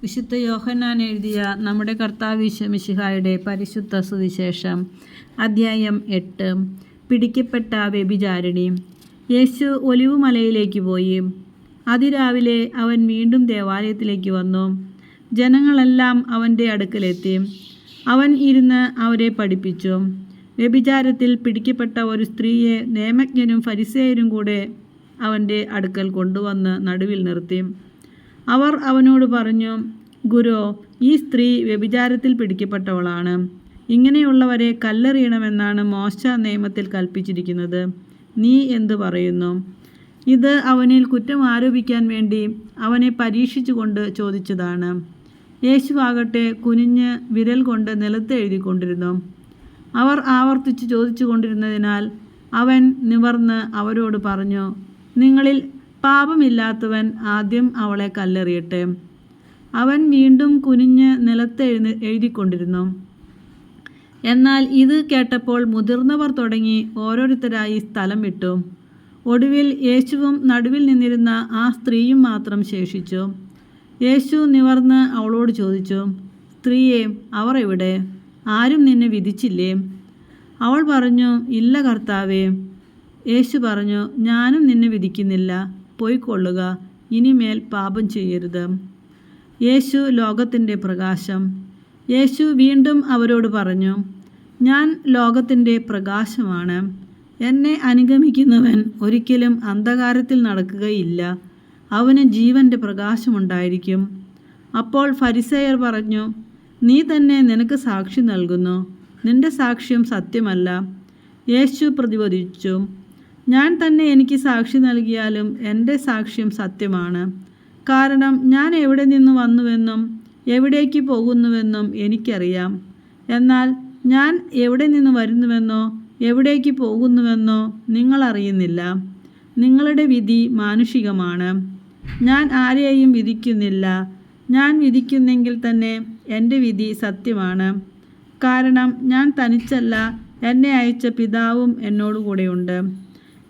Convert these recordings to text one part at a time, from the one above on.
വിശുദ്ധ യോഹന്നാൻ എഴുതിയ നമ്മുടെ കർത്താവ് ഈശോ മിശിഹായുടെ പരിശുദ്ധ സുവിശേഷം, അദ്ധ്യായം 8. പിടിക്കപ്പെട്ട വ്യഭിചാരിണി. യേശു ഒലിവുമലയിലേക്ക് പോയി. അതിരാവിലെ അവൻ വീണ്ടും ദേവാലയത്തിലേക്ക് വന്നു. ജനങ്ങളെല്ലാം അവൻ്റെ അടുക്കലെത്തി. അവൻ ഇരുന്ന് അവരെ പഠിപ്പിച്ചു. വ്യഭിചാരത്തിൽ പിടിക്കപ്പെട്ട ഒരു സ്ത്രീയെ നിയമജ്ഞരും ഫരിസേയരും കൂടെ അവൻ്റെ അടുക്കൽ കൊണ്ടുവന്ന് നടുവിൽ നിർത്തി. അവർ അവനോട് പറഞ്ഞു, ഗുരു, ഈ സ്ത്രീ വ്യഭിചാരത്തിൽ പിടിക്കപ്പെട്ടവളാണ്. ഇങ്ങനെയുള്ളവരെ കല്ലെറിയണമെന്നാണ് മോശ നിയമത്തിൽ കൽപ്പിച്ചിരിക്കുന്നത്. നീ എന്തു പറയുന്നു? ഇത് അവനിൽ കുറ്റം ആരോപിക്കാൻ വേണ്ടി അവനെ പരീക്ഷിച്ചുകൊണ്ട് ചോദിച്ചതാണ്. യേശുവാകട്ടെ കുനിഞ്ഞ് വിരൽ കൊണ്ട് നിലത്ത് എഴുതിക്കൊണ്ടിരുന്നു. അവർ ആവർത്തിച്ച് ചോദിച്ചു കൊണ്ടിരുന്നതിനാൽ അവൻ നിവർന്ന് അവരോട് പറഞ്ഞു, നിങ്ങളിൽ പാപമില്ലാത്തവൻ ആദ്യം അവളെ കല്ലെറിയട്ടെ. അവൻ വീണ്ടും കുനിഞ്ഞ് നിലത്ത് എഴുതിക്കൊണ്ടിരുന്നു. എന്നാൽ ഇത് കേട്ടപ്പോൾ മുതിർന്നവർ തുടങ്ങി ഓരോരുത്തരായി സ്ഥലം വിട്ടു. ഒടുവിൽ യേശുവും നടുവിൽ നിന്നിരുന്ന ആ സ്ത്രീയും മാത്രം ശേഷിച്ചു. യേശു നിവർന്ന് അവളോട് ചോദിച്ചു, സ്ത്രീയെ, അവർ എവിടെ? ആരും നിന്നെ വിധിച്ചില്ലേ? അവൾ പറഞ്ഞു, ഇല്ല കർത്താവേ. യേശു പറഞ്ഞു, ഞാനും നിന്നെ വിധിക്കുന്നില്ല. പോയിക്കൊള്ളുക, ഇനിമേൽ പാപം ചെയ്യരുത്. യേശു ലോകത്തിൻ്റെ പ്രകാശം. യേശു വീണ്ടും അവരോട് പറഞ്ഞു, ഞാൻ ലോകത്തിൻ്റെ പ്രകാശമാണ്. എന്നെ അനുഗമിക്കുന്നവൻ ഒരിക്കലും അന്ധകാരത്തിൽ നടക്കുകയില്ല, അവന് ജീവൻ്റെ പ്രകാശമുണ്ടായിരിക്കും. അപ്പോൾ ഫരിസേയർ പറഞ്ഞു, നീ തന്നെ നിനക്ക് സാക്ഷി നൽകുന്നു, നിന്റെ സാക്ഷ്യം സത്യമല്ല. യേശു പ്രതിവദിച്ചു, ഞാൻ തന്നെ എനിക്ക് സാക്ഷി നൽകിയാലും എൻ്റെ സാക്ഷ്യം സത്യമാണ്. കാരണം ഞാൻ എവിടെ നിന്ന് വന്നുവെന്നും എവിടേക്ക് പോകുന്നുവെന്നും എനിക്കറിയാം. എന്നാൽ ഞാൻ എവിടെ നിന്ന് വരുന്നുവെന്നോ എവിടേക്ക് പോകുന്നുവെന്നോ നിങ്ങൾ അറിയുന്നില്ല. നിങ്ങളുടെ വിധി മാനുഷികമാണ്. ഞാൻ ആരെയും വിധിക്കുന്നില്ല. ഞാൻ വിധിക്കുന്നെങ്കിൽ തന്നെ എൻ്റെ വിധി സത്യമാണ്. കാരണം ഞാൻ തനിച്ചല്ല, എന്നെ അയച്ച പിതാവും എന്നോടുകൂടെയുണ്ട്.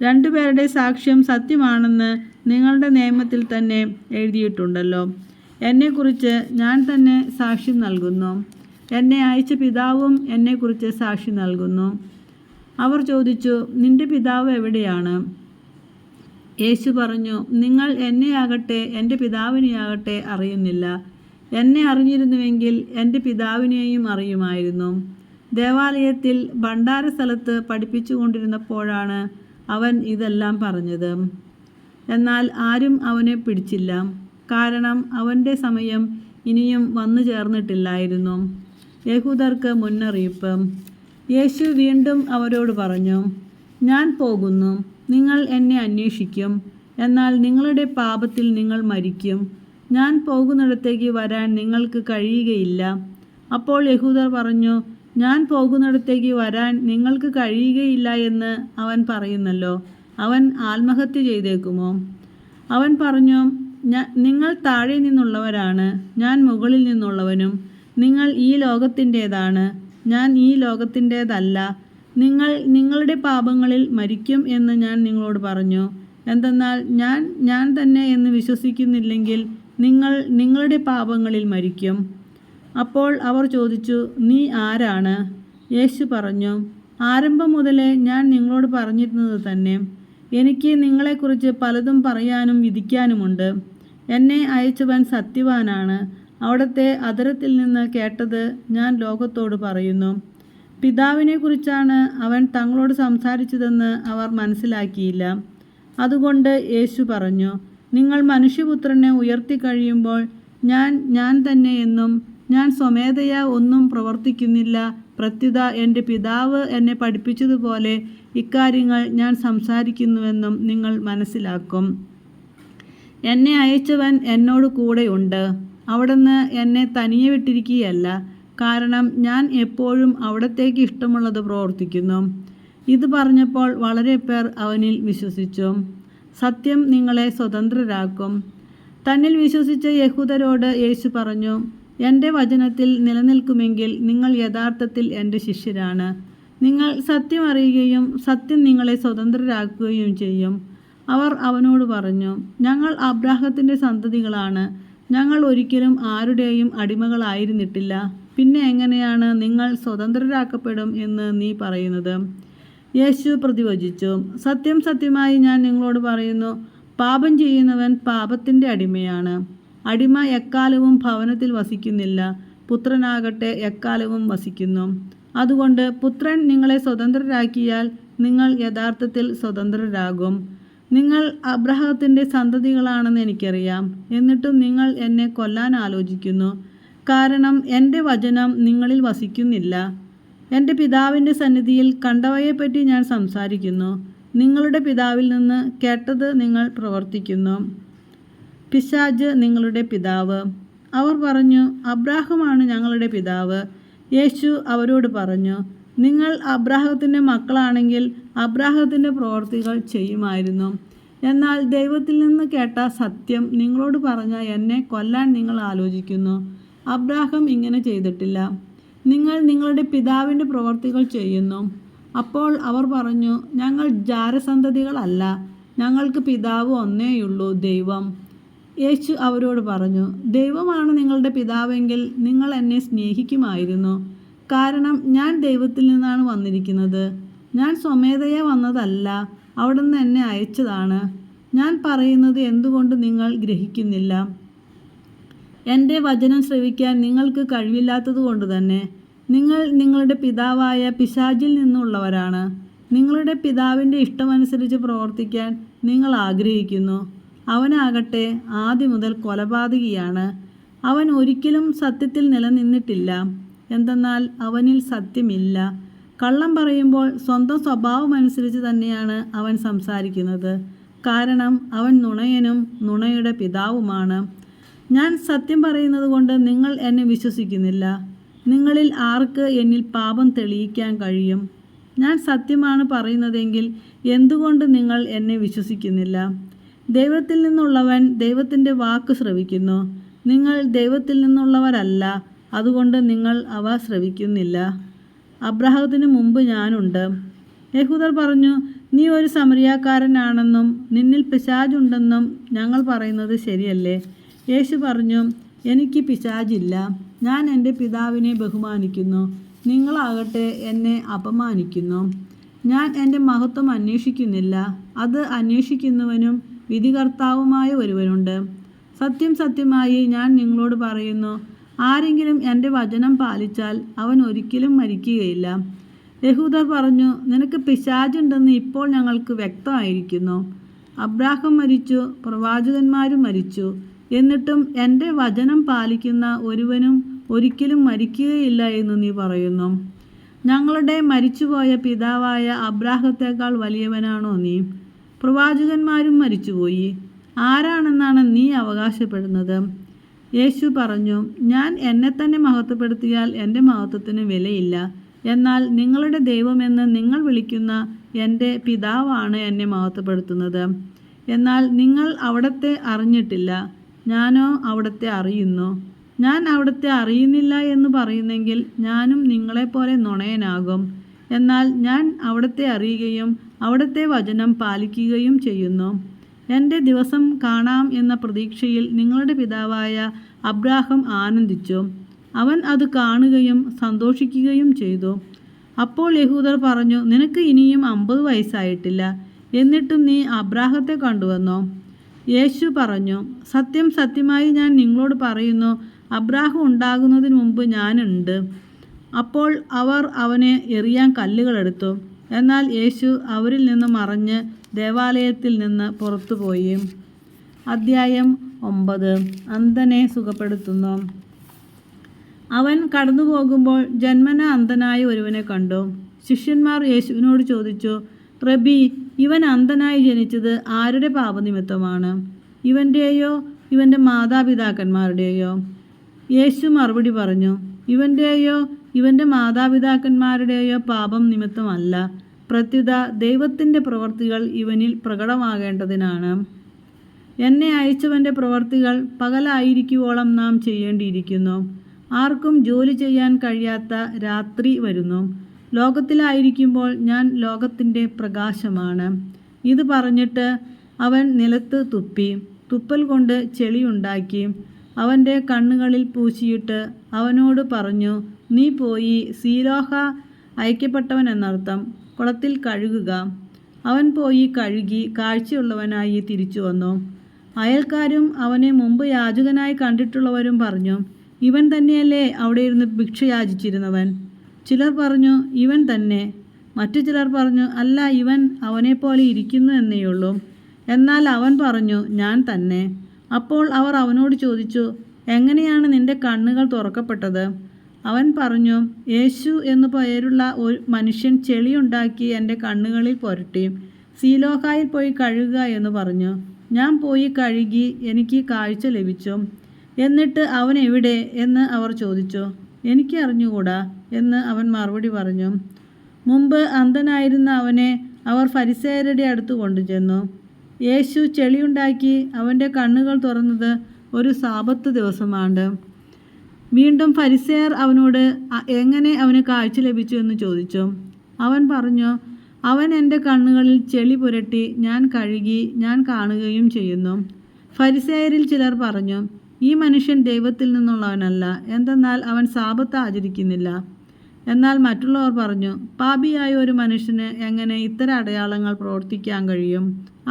രണ്ടുപേരുടെ സാക്ഷ്യം സത്യമാണെന്ന് നിങ്ങളുടെ നിയമത്തിൽ തന്നെ എഴുതിയിട്ടുണ്ടല്ലോ. എന്നെക്കുറിച്ച് ഞാൻ തന്നെ സാക്ഷി നൽകുന്നു. എന്നെ അയച്ച പിതാവും എന്നെക്കുറിച്ച് സാക്ഷി നൽകുന്നു. അവർ ചോദിച്ചു, നിന്റെ പിതാവ് എവിടെയാണ്? യേശു പറഞ്ഞു, നിങ്ങൾ എന്നെയാകട്ടെ എൻ്റെ പിതാവിനെയാകട്ടെ അറിയുന്നില്ല. എന്നെ അറിഞ്ഞിരുന്നുവെങ്കിൽ എൻ്റെ പിതാവിനെയും അറിയുമായിരുന്നു. ദേവാലയത്തിൽ ഭണ്ഡാരസ്ഥലത്ത് പഠിപ്പിച്ചു കൊണ്ടിരുന്നപ്പോഴാണ് അവൻ ഇതെല്ലാം പറഞ്ഞത്. എന്നാൽ ആരും അവനെ പിടിച്ചില്ല, കാരണം അവൻ്റെ സമയം ഇനിയും വന്നു ചേർന്നിട്ടില്ലായിരുന്നു. യഹൂദർക്ക് മുന്നറിയിപ്പ്. യേശു വീണ്ടും അവരോട് പറഞ്ഞു, ഞാൻ പോകുന്നു. നിങ്ങൾ എന്നെ അന്വേഷിക്കും, എന്നാൽ നിങ്ങളുടെ പാപത്തിൽ നിങ്ങൾ മരിക്കും. ഞാൻ പോകുന്നിടത്തേക്ക് വരാൻ നിങ്ങൾക്ക് കഴിയുകയില്ല. അപ്പോൾ യഹൂദർ പറഞ്ഞു, ഞാൻ പോകുന്നിടത്തേക്ക് വരാൻ നിങ്ങൾക്ക് കഴിയുകയില്ല എന്ന് അവൻ പറയുന്നല്ലോ. അവൻ ആത്മഹത്യ ചെയ്തേക്കുമോ? അവൻ പറഞ്ഞു, നിങ്ങൾ താഴെ നിന്നുള്ളവരാണ്, ഞാൻ മുകളിൽ നിന്നുള്ളവനും. നിങ്ങൾ ഈ ലോകത്തിൻ്റേതാണ്, ഞാൻ ഈ ലോകത്തിൻ്റേതല്ല. നിങ്ങൾ നിങ്ങളുടെ പാപങ്ങളിൽ മരിക്കും എന്ന് ഞാൻ നിങ്ങളോട് പറഞ്ഞു. എന്തെന്നാൽ ഞാൻ തന്നെ എന്ന് വിശ്വസിക്കുന്നില്ലെങ്കിൽ നിങ്ങൾ നിങ്ങളുടെ പാപങ്ങളിൽ മരിക്കും. അപ്പോൾ അവർ ചോദിച്ചു, നീ ആരാണ്? യേശു പറഞ്ഞു, ആരംഭം മുതലേ ഞാൻ നിങ്ങളോട് പറഞ്ഞിരുന്നത് തന്നെ. എനിക്ക് നിങ്ങളെക്കുറിച്ച് പലതും പറയാനും വിധിക്കാനുമുണ്ട്. എന്നെ അയച്ചവൻ സത്യവാനാണ്. അവിടുത്തെ അധരത്തിൽ നിന്ന് കേട്ടത് ഞാൻ ലോകത്തോട് പറയുന്നു. പിതാവിനെക്കുറിച്ചാണ് അവൻ തങ്ങളോട് സംസാരിച്ചതെന്ന് അവർ മനസ്സിലാക്കിയില്ല. അതുകൊണ്ട് യേശു പറഞ്ഞു, നിങ്ങൾ മനുഷ്യപുത്രനെ ഉയർത്തിക്കഴിയുമ്പോൾ ഞാൻ തന്നെ എന്നും ഞാൻ സ്വമേധയാ ഒന്നും പ്രവർത്തിക്കുന്നില്ല, പ്രത്യുത എൻ്റെ പിതാവ് എന്നെ പഠിപ്പിച്ചതുപോലെ ഇക്കാര്യങ്ങൾ ഞാൻ സംസാരിക്കുന്നുവെന്നും നിങ്ങൾ മനസ്സിലാക്കും. എന്നെ അയച്ചവൻ എന്നോട് കൂടെയുണ്ട്. അവിടുന്ന് എന്നെ തനിയെ വിട്ടിരിക്കുകയല്ല, കാരണം ഞാൻ എപ്പോഴും അവിടത്തേക്ക് ഇഷ്ടമുള്ളത് പ്രവർത്തിക്കുന്നു. ഇത് പറഞ്ഞപ്പോൾ വളരെ പേർ അവനിൽ വിശ്വസിച്ചു. സത്യം നിങ്ങളെ സ്വതന്ത്രരാക്കും. തന്നിൽ വിശ്വസിച്ച യഹൂദരോട് യേശു പറഞ്ഞു, എൻ്റെ വചനത്തിൽ നിലനിൽക്കുമെങ്കിൽ നിങ്ങൾ യഥാർത്ഥത്തിൽ എൻ്റെ ശിഷ്യരാണ്. നിങ്ങൾ സത്യം അറിയുകയും സത്യം നിങ്ങളെ സ്വതന്ത്രരാക്കുകയും ചെയ്യും. അവർ അവനോട് പറഞ്ഞു, ഞങ്ങൾ അബ്രാഹത്തിൻ്റെ സന്തതികളാണ്. ഞങ്ങൾ ഒരിക്കലും ആരുടെയും അടിമകളായിരുന്നിട്ടില്ല. പിന്നെ എങ്ങനെയാണ് നിങ്ങൾ സ്വതന്ത്രരാക്കപ്പെടും എന്ന് നീ പറയുന്നത്? യേശു പ്രതിവചിച്ചു, സത്യം സത്യമായി ഞാൻ നിങ്ങളോട് പറയുന്നു, പാപം ചെയ്യുന്നവൻ പാപത്തിൻ്റെ അടിമയാണ്. അടിമ എക്കാലവും ഭവനത്തിൽ വസിക്കുന്നില്ല, പുത്രനാകട്ടെ എക്കാലവും വസിക്കുന്നു. അതുകൊണ്ട് പുത്രൻ നിങ്ങളെ സ്വതന്ത്രരാക്കിയാൽ നിങ്ങൾ യഥാർത്ഥത്തിൽ സ്വതന്ത്രരാകും. നിങ്ങൾ അബ്രഹാത്തിൻ്റെ സന്തതികളാണെന്ന് എനിക്കറിയാം, എന്നിട്ടും നിങ്ങൾ എന്നെ കൊല്ലാൻ ആലോചിക്കുന്നു. കാരണം എൻ്റെ വചനം നിങ്ങളിൽ വസിക്കുന്നില്ല. എൻ്റെ പിതാവിൻ്റെ സന്നിധിയിൽ കണ്ടവയെപ്പറ്റി ഞാൻ സംസാരിക്കുന്നു. നിങ്ങളുടെ പിതാവിൽ നിന്ന് കേട്ടത് നിങ്ങൾ പ്രവർത്തിക്കുന്നു. പിശാച് നിങ്ങളുടെ പിതാവ്. അവർ പറഞ്ഞു, അബ്രാഹമാണ് ഞങ്ങളുടെ പിതാവ്. യേശു അവരോട് പറഞ്ഞു, നിങ്ങൾ അബ്രാഹത്തിൻ്റെ മക്കളാണെങ്കിൽ അബ്രാഹത്തിൻ്റെ പ്രവർത്തികൾ ചെയ്യുമായിരുന്നു. എന്നാൽ ദൈവത്തിൽ നിന്ന് കേട്ട സത്യം നിങ്ങളോട് പറഞ്ഞ എന്നെ കൊല്ലാൻ നിങ്ങൾ ആലോചിക്കുന്നു. അബ്രാഹം ഇങ്ങനെ ചെയ്തിട്ടില്ല. നിങ്ങൾ നിങ്ങളുടെ പിതാവിൻ്റെ പ്രവർത്തികൾ ചെയ്യുന്നു. അപ്പോൾ അവർ പറഞ്ഞു, ഞങ്ങൾ ജാരസന്തതികളല്ല, ഞങ്ങൾക്ക് പിതാവ് ഒന്നേയുള്ളൂ, ദൈവം. യേശു അവരോട് പറഞ്ഞു, ദൈവമാണ് നിങ്ങളുടെ പിതാവെങ്കിൽ നിങ്ങൾ എന്നെ സ്നേഹിക്കുമായിരുന്നു. കാരണം ഞാൻ ദൈവത്തിൽ നിന്നാണ് വന്നിരിക്കുന്നത്. ഞാൻ സ്വമേധയാ വന്നതല്ല, അവിടുന്ന് എന്നെ അയച്ചതാണ്. ഞാൻ പറയുന്നത് എന്തുകൊണ്ട് നിങ്ങൾ ഗ്രഹിക്കുന്നില്ല? എൻ്റെ വചനം ശ്രവിക്കാൻ നിങ്ങൾക്ക് കഴിവില്ലാത്തതുകൊണ്ട് തന്നെ. നിങ്ങൾ നിങ്ങളുടെ പിതാവായ പിശാചിൽ നിന്നുള്ളവരാണ്. നിങ്ങളുടെ പിതാവിൻ്റെ ഇഷ്ടമനുസരിച്ച് പ്രവർത്തിക്കാൻ നിങ്ങൾ ആഗ്രഹിക്കുന്നു. അവനാകട്ടെ ആദ്യം മുതൽ കൊലപാതകിയാണ്. അവൻ ഒരിക്കലും സത്യത്തിൽ നിലനിന്നിട്ടില്ല, എന്തെന്നാൽ അവനിൽ സത്യമില്ല. കള്ളം പറയുമ്പോൾ സ്വന്തം സ്വഭാവമനുസരിച്ച് തന്നെയാണ് അവൻ സംസാരിക്കുന്നത്. കാരണം അവൻ നുണയനും നുണയുടെ പിതാവുമാണ്. ഞാൻ സത്യം പറയുന്നത് കൊണ്ട് നിങ്ങൾ എന്നെ വിശ്വസിക്കുന്നില്ല. നിങ്ങളിൽ ആർക്ക് എന്നിൽ പാപം തെളിയിക്കാൻ കഴിയും? ഞാൻ സത്യമാണ് പറയുന്നതെങ്കിൽ എന്തുകൊണ്ട് നിങ്ങൾ എന്നെ വിശ്വസിക്കുന്നില്ല? ദൈവത്തിൽ നിന്നുള്ളവൻ ദൈവത്തിൻ്റെ വാക്ക് ശ്രവിക്കുന്നു. നിങ്ങൾ ദൈവത്തിൽ നിന്നുള്ളവരല്ല, അതുകൊണ്ട് നിങ്ങൾ അവ ശ്രവിക്കുന്നില്ല. അബ്രാഹത്തിന് മുമ്പ് ഞാനുണ്ട്. യഹൂദർ പറഞ്ഞു, നീ ഒരു സമരിയാക്കാരനാണെന്നും നിന്നിൽ പിശാചുണ്ടെന്നും ഞങ്ങൾ പറയുന്നത് ശരിയല്ലേ? യേശു പറഞ്ഞു, എനിക്ക് പിശാചില്ല. ഞാൻ എൻ്റെ പിതാവിനെ ബഹുമാനിക്കുന്നു. നിങ്ങളാകട്ടെ എന്നെ അപമാനിക്കുന്നു. ഞാൻ എൻ്റെ മഹത്വം അന്വേഷിക്കുന്നില്ല. അത് അന്വേഷിക്കുന്നവനും വിധികർത്താവുമായ ഒരുവനുണ്ട്. സത്യം സത്യമായി ഞാൻ നിങ്ങളോട് പറയുന്നു, ആരെങ്കിലും എൻ്റെ വചനം പാലിച്ചാൽ അവൻ ഒരിക്കലും മരിക്കുകയില്ല. യഹൂദർ പറഞ്ഞു, നിനക്ക് പിശാചുണ്ടെന്ന് ഇപ്പോൾ ഞങ്ങൾക്ക് വ്യക്തമായിരിക്കുന്നു. അബ്രാഹാം മരിച്ചു, പ്രവാചകന്മാരും മരിച്ചു. എന്നിട്ടും എൻ്റെ വചനം പാലിക്കുന്ന ഒരുവനും ഒരിക്കലും മരിക്കുകയില്ല എന്ന് നീ പറയുന്നു. ഞങ്ങളുടെ മരിച്ചുപോയ പിതാവായ അബ്രാഹത്തേക്കാൾ വലിയവനാണോ നീ? പ്രവാചകന്മാരും മരിച്ചുപോയി. ആരാണെന്നാണ് നീ അവകാശപ്പെടുന്നത്? യേശു പറഞ്ഞു, ഞാൻ എന്നെ തന്നെ മഹത്വപ്പെടുത്തിയാൽ എൻ്റെ മഹത്വത്തിന് വിലയില്ല. എന്നാൽ നിങ്ങളുടെ ദൈവമെന്ന് നിങ്ങൾ വിളിക്കുന്ന എൻ്റെ പിതാവാണ് എന്നെ മഹത്വപ്പെടുത്തുന്നത്. എന്നാൽ നിങ്ങൾ അവിടത്തെ അറിഞ്ഞിട്ടില്ല, ഞാനോ അവിടത്തെ അറിയുന്നു. ഞാൻ അവിടത്തെ അറിയുന്നില്ല എന്ന് പറയുന്നെങ്കിൽ ഞാനും നിങ്ങളെപ്പോലെ നുണയനാകും. എന്നാൽ ഞാൻ അവിടത്തെ അറിയുകയും അവിടത്തെ വചനം പാലിക്കുകയും ചെയ്യുന്നു. എൻ്റെ ദിവസം കാണാം എന്ന പ്രതീക്ഷയിൽ നിങ്ങളുടെ പിതാവായ അബ്രാഹാം ആനന്ദിച്ചു. അവൻ അത് കാണുകയും സന്തോഷിക്കുകയും ചെയ്തു. അപ്പോൾ യഹൂദർ പറഞ്ഞു, നിനക്ക് ഇനിയും 50 വയസ്സായിട്ടില്ല, എന്നിട്ടും നീ അബ്രാഹത്തെ കണ്ടുവന്നോ? യേശു പറഞ്ഞു, സത്യം സത്യമായി ഞാൻ നിങ്ങളോട് പറയുന്നു, അബ്രാഹാം ഉണ്ടാകുന്നതിന് മുമ്പ് ഞാനുണ്ട്. അപ്പോൾ അവർ അവനെ എറിയാൻ കല്ലുകളെടുത്തു. എന്നാൽ യേശു അവരിൽ നിന്ന് മറഞ്ഞ് ദേവാലയത്തിൽ നിന്ന് പുറത്തുപോയി. അദ്ധ്യായം 9. അന്ധനെ സുഖപ്പെടുത്തുന്നു. അവൻ കടന്നു പോകുമ്പോൾ ജന്മന അന്ധനായ ഒരുവനെ കണ്ടു. ശിഷ്യന്മാർ യേശുവിനോട് ചോദിച്ചു, റബ്ബി, ഇവൻ അന്ധനായി ജനിച്ചത് ആരുടെ പാപനിമിത്തമാണ്? ഇവൻ്റെയോ ഇവൻ്റെ മാതാപിതാക്കന്മാരുടെയോ? യേശു മറുപടി പറഞ്ഞു, ഇവൻ്റെയോ ഇവൻ്റെ മാതാപിതാക്കന്മാരുടെയോ പാപം നിമിത്തമല്ല, പ്രത്യുത ദൈവത്തിൻ്റെ പ്രവൃത്തികൾ ഇവനിൽ പ്രകടമാകേണ്ടതിനാണ്. എന്നെ അയച്ചവൻ്റെ പ്രവൃത്തികൾ പകലായിരിക്കുവോളം നാം ചെയ്യേണ്ടിയിരിക്കുന്നു. ആർക്കും ജോലി ചെയ്യാൻ കഴിയാത്ത രാത്രി വരുന്നു. ലോകത്തിലായിരിക്കുമ്പോൾ ഞാൻ ലോകത്തിൻ്റെ പ്രകാശമാണ്. ഇത് പറഞ്ഞിട്ട് അവൻ നിലത്ത് തുപ്പി, തുപ്പൽ കൊണ്ട് ചെളിയുണ്ടാക്കി. അവൻ്റെ കണ്ണുകളിൽ പൂശിയിട്ട് അവനോട് പറഞ്ഞു, നീ പോയി സീലോഹ, അയക്കപ്പെട്ടവൻ എന്നർത്ഥം, കുളത്തിൽ കഴുകുക. അവൻ പോയി കഴുകി കാഴ്ചയുള്ളവനായി തിരിച്ചു വന്നു. അയൽക്കാരും അവനെ മുമ്പ് യാചകനായി കണ്ടിട്ടുള്ളവരും പറഞ്ഞു, ഇവൻ തന്നെയല്ലേ അവിടെ ഇരുന്ന് ഭിക്ഷ യാചിച്ചിരുന്നവൻ? ചിലർ പറഞ്ഞു, ഇവൻ തന്നെ. മറ്റു ചിലർ പറഞ്ഞു, അല്ല, ഇവൻ അവനെപ്പോലെ ഇരിക്കുന്നു എന്നേയുള്ളൂ. എന്നാൽ അവൻ പറഞ്ഞു, ഞാൻ തന്നെ. അപ്പോൾ അവർ അവനോട് ചോദിച്ചു, എങ്ങനെയാണ് നിന്റെ കണ്ണുകൾ തുറക്കപ്പെട്ടത്? അവൻ പറഞ്ഞു, യേശു എന്നു പേരുള്ള ഒരു മനുഷ്യൻ ചെളിയുണ്ടാക്കി എൻ്റെ കണ്ണുകളിൽ പുരട്ടി, സീലോഹായിൽ പോയി കഴുകുക എന്ന് പറഞ്ഞു. ഞാൻ പോയി കഴുകി, എനിക്ക് കാഴ്ച ലഭിച്ചു. എന്നിട്ട് അവൻ എവിടെ എന്ന് അവർ ചോദിച്ചു. എനിക്ക് അറിഞ്ഞുകൂടാ എന്ന് അവൻ മറുപടി പറഞ്ഞു. മുമ്പ് അന്ധനായിരുന്ന അവനെ അവർ ഫരിസേയരുടെ അടുത്ത് കൊണ്ടുചെന്നു. യേശു ചെളിയുണ്ടാക്കി അവൻ്റെ കണ്ണുകൾ തുറന്നത് ഒരു സാബത്ത് ദിവസമാണ്. വീണ്ടും ഫരിസേയർ അവനോട് എങ്ങനെ അവന് കാഴ്ച ലഭിച്ചു എന്ന് ചോദിച്ചു. അവൻ പറഞ്ഞു, അവൻ എൻ്റെ കണ്ണുകളിൽ ചെളി പുരട്ടി ഞാൻ കഴുകി, ഞാൻ കാണുകയും ചെയ്യുന്നു. ഫരിസേയരിൽ ചിലർ പറഞ്ഞു, ഈ മനുഷ്യൻ ദൈവത്തിൽ നിന്നുള്ളവനല്ല, എന്തെന്നാൽ അവൻ സാബത്ത് ആചരിക്കുന്നില്ല. എന്നാൽ മറ്റുള്ളവർ പറഞ്ഞു, പാപിയായ ഒരു മനുഷ്യന് എങ്ങനെ ഇത്തരം അടയാളങ്ങൾ പ്രവർത്തിക്കാൻ കഴിയും?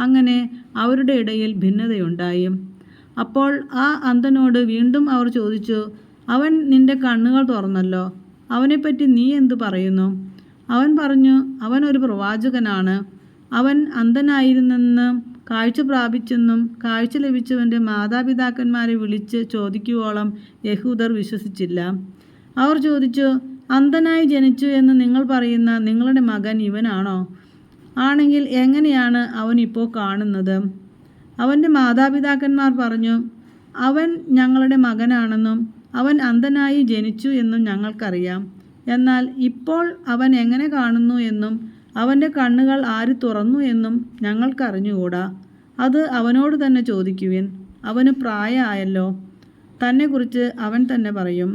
അങ്ങനെ അവരുടെ ഇടയിൽ ഭിന്നതയുണ്ടായി. അപ്പോൾ ആ അന്ധനോട് വീണ്ടും അവർ ചോദിച്ചു, അവൻ നിന്റെ കണ്ണുകൾ തുറന്നല്ലോ, അവനെപ്പറ്റി നീ എന്തു പറയുന്നു? അവൻ പറഞ്ഞു, അവൻ ഒരു പ്രവാചകനാണ്. അവൻ അന്ധനായിരുന്നെന്നും കാഴ്ച പ്രാപിച്ചെന്നും കാഴ്ച ലഭിച്ചവൻ്റെ മാതാപിതാക്കന്മാരെ വിളിച്ച് ചോദിക്കുവോളം യഹൂദർ വിശ്വസിച്ചില്ല. അവർ ചോദിച്ചു, അന്ധനായി ജനിച്ചു എന്ന് നിങ്ങൾ പറയുന്ന നിങ്ങളുടെ മകൻ ഇവനാണോ? ആണെങ്കിൽ എങ്ങനെയാണ് അവൻ ഇപ്പോൾ കാണുന്നത്? അവൻ്റെ മാതാപിതാക്കന്മാർ പറഞ്ഞു, അവൻ ഞങ്ങളുടെ മകനാണെന്നും അവൻ അന്ധനായി ജനിച്ചു എന്നും ഞങ്ങൾക്കറിയാം. എന്നാൽ ഇപ്പോൾ അവൻ എങ്ങനെ കാണുന്നു എന്നും അവൻ്റെ കണ്ണുകൾ ആര് തുറന്നു എന്നും ഞങ്ങൾക്കറിഞ്ഞുകൂടാ. അത് അവനോട് തന്നെ ചോദിക്കുവിൻ. അവന് പ്രായമായല്ലോ. തന്നെക്കുറിച്ച് അവൻ തന്നെ പറയും.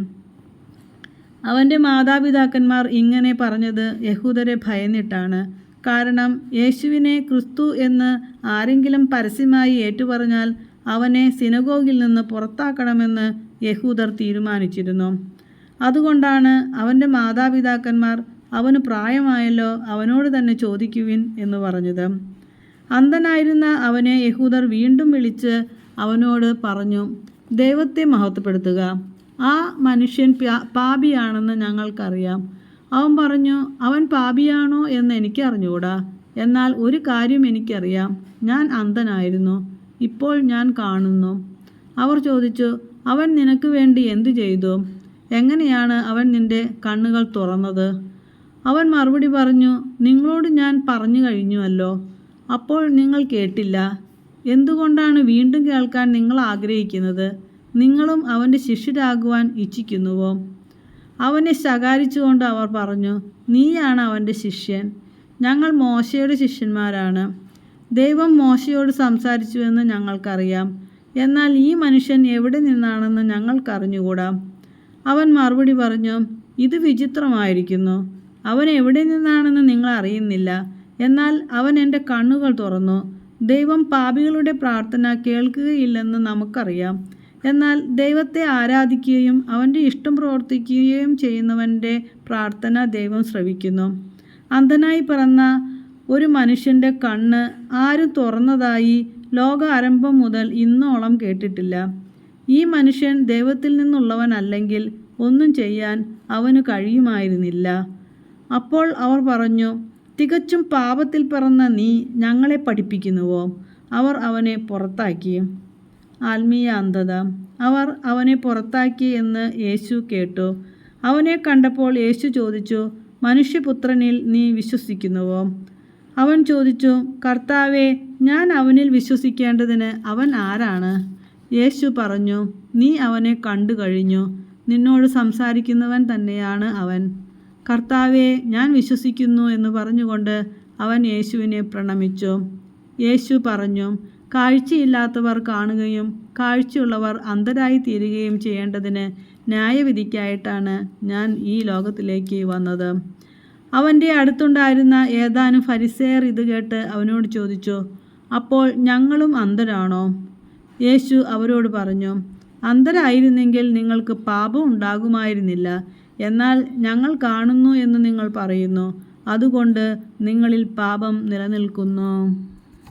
അവൻ്റെ മാതാപിതാക്കന്മാർ ഇങ്ങനെ പറഞ്ഞത് യഹൂദരെ ഭയന്നിട്ടാണ്. കാരണം യേശുവിനെ ക്രിസ്തു എന്ന് ആരെങ്കിലും പരസ്യമായി ഏറ്റുപറഞ്ഞാൽ അവനെ സിനഗോഗിൽ നിന്ന് പുറത്താക്കണമെന്ന് യഹൂദർ തീരുമാനിച്ചിരുന്നു. അതുകൊണ്ടാണ് അവൻ്റെ മാതാപിതാക്കന്മാർ അവന് പ്രായമായല്ലോ, അവനോട് തന്നെ ചോദിക്കുവിൻ എന്ന് പറഞ്ഞത്. അന്ധനായിരുന്ന അവനെ യഹൂദർ വീണ്ടും വിളിച്ച് അവനോട് പറഞ്ഞു, ദൈവത്തെ മഹത്വപ്പെടുത്തുക. ആ മനുഷ്യൻ പാപിയാണെന്ന് ഞങ്ങൾക്കറിയാം. അവൻ പറഞ്ഞു, അവൻ പാപിയാണോ എന്ന് എനിക്കറിഞ്ഞുകൂടാ. എന്നാൽ ഒരു കാര്യം എനിക്കറിയാം, ഞാൻ അന്ധനായിരുന്നു, ഇപ്പോൾ ഞാൻ കാണുന്നു. അവർ ചോദിച്ചു, അവൻ നിനക്ക് വേണ്ടി എന്തു ചെയ്തു? എങ്ങനെയാണ് അവൻ നിന്റെ കണ്ണുകൾ തുറന്നത്? അവൻ മറുപടി പറഞ്ഞു, നിങ്ങളോട് ഞാൻ പറഞ്ഞു കഴിഞ്ഞുവല്ലോ, അപ്പോൾ നിങ്ങൾ കേട്ടില്ല. എന്തുകൊണ്ടാണ് വീണ്ടും കേൾക്കാൻ നിങ്ങൾ ആഗ്രഹിക്കുന്നത്? നിങ്ങളും അവൻ്റെ ശിഷ്യരാകുവാൻ ഇച്ഛിക്കുന്നുവോ? അവനെ ശകാരിച്ചുകൊണ്ട് അവർ പറഞ്ഞു, നീയാണ് അവൻ്റെ ശിഷ്യൻ, ഞങ്ങൾ മോശയുടെ ശിഷ്യന്മാരാണ്. ദൈവം മോശയോട് സംസാരിച്ചുവെന്ന് ഞങ്ങൾക്കറിയാം, എന്നാൽ ഈ മനുഷ്യൻ എവിടെ നിന്നാണെന്ന് ഞങ്ങൾക്കറിഞ്ഞുകൂടാ. അവൻ മറുപടി പറഞ്ഞു, ഇത് വിചിത്രമായിരിക്കുന്നു. അവൻ എവിടെ നിന്നാണെന്ന് നിങ്ങൾ അറിയുന്നില്ല, എന്നാൽ അവൻ എൻ്റെ കണ്ണുകൾ തുറന്നു. ദൈവം പാപികളുടെ പ്രാർത്ഥന കേൾക്കുകയില്ലെന്ന് നമുക്കറിയാം. എന്നാൽ ദൈവത്തെ ആരാധിക്കുകയും അവൻ്റെ ഇഷ്ടം പ്രവർത്തിക്കുകയും ചെയ്യുന്നവൻ്റെ പ്രാർത്ഥന ദൈവം ശ്രവിക്കുന്നു. അന്ധനായി പിറന്ന ഒരു മനുഷ്യൻ്റെ കണ്ണ് ആരും തുറന്നതായി ലോകാരംഭം മുതൽ ഇന്നോളം കേട്ടിട്ടില്ല. ഈ മനുഷ്യൻ ദൈവത്തിൽ നിന്നുള്ളവനല്ലെങ്കിൽ ഒന്നും ചെയ്യാൻ അവന് കഴിയുമായിരുന്നില്ല. അപ്പോൾ അവർ പറഞ്ഞു, തികച്ചും പാപത്തിൽ പിറന്ന നീ ഞങ്ങളെ പഠിപ്പിക്കുന്നുവോ? അവർ അവനെ പുറത്താക്കി. ആത്മീയ അന്ധത. അവർ അവനെ പുറത്താക്കി എന്ന് യേശു കേട്ടു. അവനെ കണ്ടപ്പോൾ യേശു ചോദിച്ചു, മനുഷ്യപുത്രനിൽ നീ വിശ്വസിക്കുന്നുവോ? അവൻ ചോദിച്ചു, കർത്താവേ, ഞാൻ അവനിൽ വിശ്വസിക്കേണ്ടതിന് അവൻ ആരാണ്? യേശു പറഞ്ഞു, നീ അവനെ കണ്ടു കഴിഞ്ഞു. നിന്നോട് സംസാരിക്കുന്നവൻ തന്നെയാണ് അവൻ. കർത്താവേ, ഞാൻ വിശ്വസിക്കുന്നു എന്ന് പറഞ്ഞുകൊണ്ട് അവൻ യേശുവിനെ പ്രണമിച്ചു. യേശു പറഞ്ഞു, കാഴ്ചയില്ലാത്തവർ കാണുകയും കാഴ്ചയുള്ളവർ അന്ധരായി തീരുകയും ചെയ്യേണ്ടതിന് ന്യായവിധിക്കായിട്ടാണ് ഞാൻ ഈ ലോകത്തിലേക്ക് വന്നത്. അവൻ്റെ അടുത്തുണ്ടായിരുന്ന ഏതാനും ഫരിസേയർ ഇത് കേട്ട് അവനോട് ചോദിച്ചു, അപ്പോൾ ഞങ്ങളും അന്ധരാണോ? യേശു അവരോട് പറഞ്ഞു, അന്ധരായിരുന്നെങ്കിൽ നിങ്ങൾക്ക് പാപം ഉണ്ടാകുമായിരുന്നില്ല. എന്നാൽ ഞങ്ങൾ കാണുന്നു എന്ന് നിങ്ങൾ പറയുന്നു, അതുകൊണ്ട് നിങ്ങളിൽ പാപം നിലനിൽക്കുന്നു.